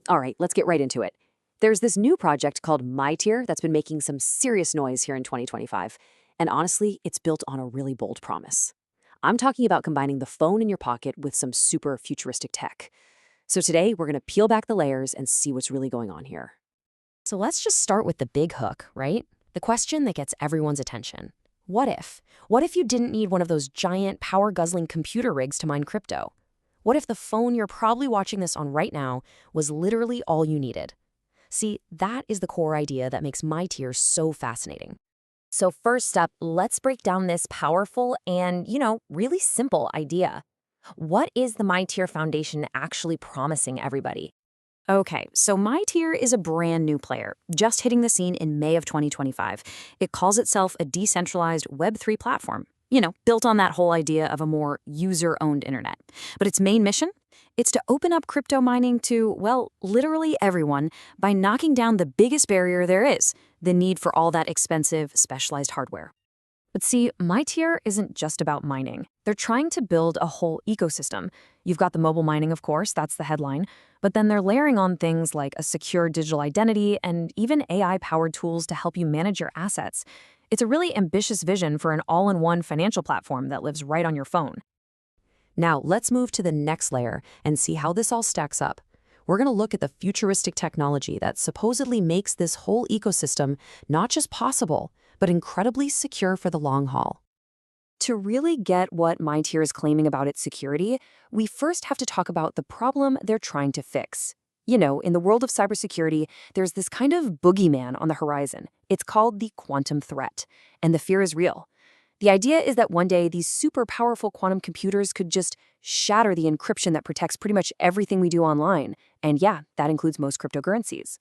All right, let's get right into it. There's this new project called MyTier that's been making some serious noise here in 2025. And honestly, it's built on a really bold promise. I'm talking about combining the phone in your pocket with some super futuristic tech. So today, we're going to peel back the layers and see what's really going on here. So let's just start with the big hook, right? The question that gets everyone's attention. What if? What if you didn't need one of those giant power-guzzling computer rigs to mine crypto? What if the phone you're probably watching this on right now was literally all you needed? See, that is the core idea that makes MyTier so fascinating. So first up, let's break down this powerful and, really simple idea. What is the MyTier Foundation actually promising everybody? Okay, so MyTier is a brand new player, just hitting the scene in May of 2025. It calls itself a decentralized Web3 platform, built on that whole idea of a more user-owned internet. But its main mission? It's to open up crypto mining to, well, literally everyone by knocking down the biggest barrier there is, the need for all that expensive, specialized hardware. But see, MyTier isn't just about mining. They're trying to build a whole ecosystem. You've got the mobile mining, of course, that's the headline, but then they're layering on things like a secure digital identity and even AI-powered tools to help you manage your assets. It's a really ambitious vision for an all-in-one financial platform that lives right on your phone. Now, let's move to the next layer and see how this all stacks up. We're going to look at the futuristic technology that supposedly makes this whole ecosystem not just possible, but incredibly secure for the long haul. To really get what MyTier is claiming about its security, we first have to talk about the problem they're trying to fix. In the world of cybersecurity, there's this kind of boogeyman on the horizon. It's called the quantum threat, and the fear is real. The idea is that one day these super powerful quantum computers could just shatter the encryption that protects pretty much everything we do online. And yeah, that includes most cryptocurrencies.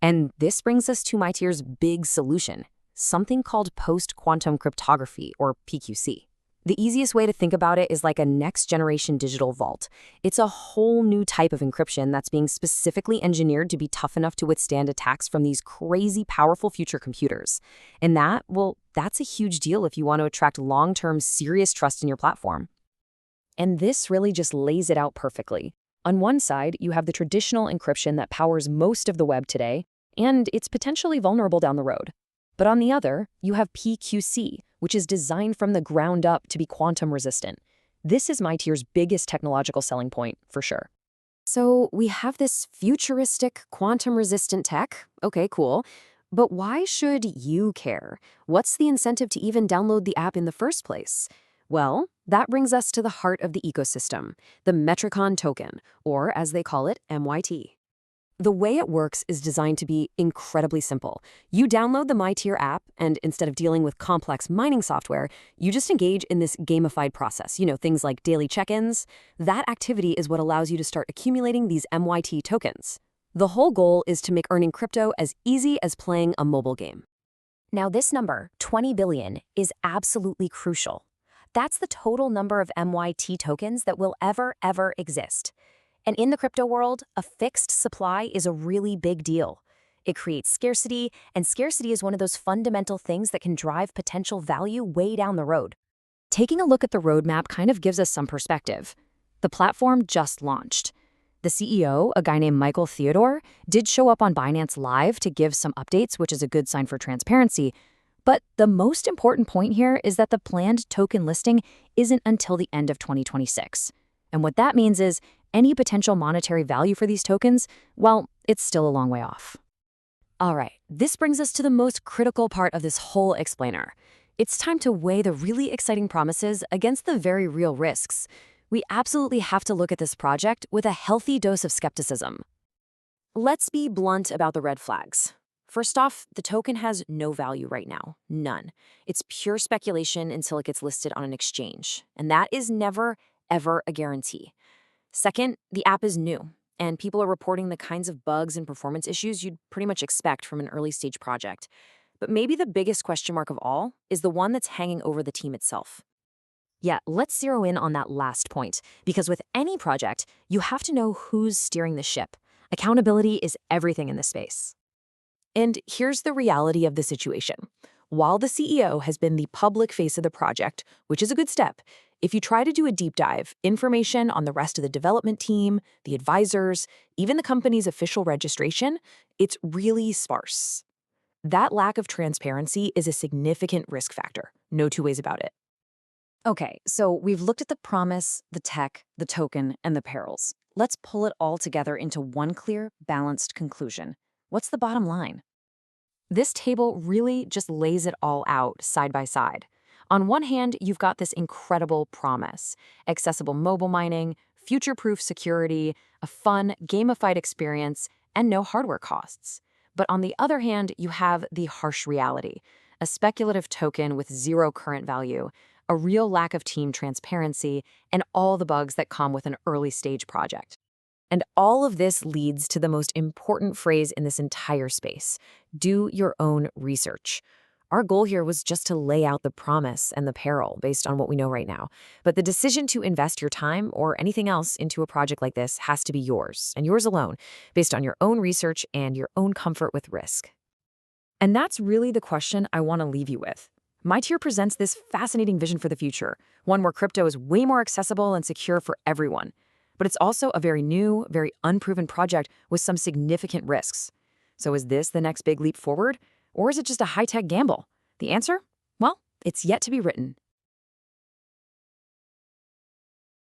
And this brings us to MyTier's big solution, something called post-quantum cryptography, or PQC. The easiest way to think about it is like a next-generation digital vault. It's a whole new type of encryption that's being specifically engineered to be tough enough to withstand attacks from these crazy powerful future computers. And that's a huge deal if you want to attract long-term serious trust in your platform. And this really just lays it out perfectly. On one side, you have the traditional encryption that powers most of the web today, and it's potentially vulnerable down the road. But on the other, you have PQC, which is designed from the ground up to be quantum resistant. This is MyTier's biggest technological selling point, for sure. So we have this futuristic quantum resistant tech. Okay, cool. But why should you care? What's the incentive to even download the app in the first place? Well, that brings us to the heart of the ecosystem, the Metricon token, or as they call it, MYT. The way it works is designed to be incredibly simple. You download the MyTier app, and instead of dealing with complex mining software, you just engage in this gamified process, things like daily check-ins. That activity is what allows you to start accumulating these MYT tokens. The whole goal is to make earning crypto as easy as playing a mobile game. Now this number, 20 billion, is absolutely crucial. That's the total number of MYT tokens that will ever exist. And in the crypto world, a fixed supply is a really big deal. It creates scarcity, and scarcity is one of those fundamental things that can drive potential value way down the road. Taking a look at the roadmap kind of gives us some perspective. The platform just launched. The CEO, a guy named Michael Theodore, did show up on Binance Live to give some updates, which is a good sign for transparency. But the most important point here is that the planned token listing isn't until the end of 2026. And what that means is any potential monetary value for these tokens, well, it's still a long way off. All right, this brings us to the most critical part of this whole explainer. It's time to weigh the really exciting promises against the very real risks. We absolutely have to look at this project with a healthy dose of skepticism. Let's be blunt about the red flags. First off, the token has no value right now, none. It's pure speculation until it gets listed on an exchange, and that is never, ever a guarantee. Second, the app is new, and people are reporting the kinds of bugs and performance issues you'd pretty much expect from an early-stage project. But maybe the biggest question mark of all is the one that's hanging over the team itself. Yeah, let's zero in on that last point, because with any project, you have to know who's steering the ship. Accountability is everything in this space. And here's the reality of the situation. While the CEO has been the public face of the project, which is a good step, If you try to do a deep dive, information on the rest of the development team, the advisors, even the company's official registration, it's really sparse. That lack of transparency is a significant risk factor. No two ways about it. Okay, so we've looked at the promise, the tech, the token, and the perils. Let's pull it all together into one clear, balanced conclusion. What's the bottom line? This table really just lays it all out side by side. On one hand, you've got this incredible promise: accessible mobile mining, future-proof security, a fun, gamified experience, and no hardware costs. But on the other hand, you have the harsh reality: a speculative token with zero current value, a real lack of team transparency, and all the bugs that come with an early-stage project. And all of this leads to the most important phrase in this entire space: do your own research. Our goal here was just to lay out the promise and the peril based on what we know right now. But the decision to invest your time or anything else into a project like this has to be yours, and yours alone, based on your own research and your own comfort with risk. And that's really the question I want to leave you with. MyTier presents this fascinating vision for the future, one where crypto is way more accessible and secure for everyone. But it's also a very new, very unproven project with some significant risks. So is this the next big leap forward? Or is it just a high-tech gamble? The answer? Well, it's yet to be written.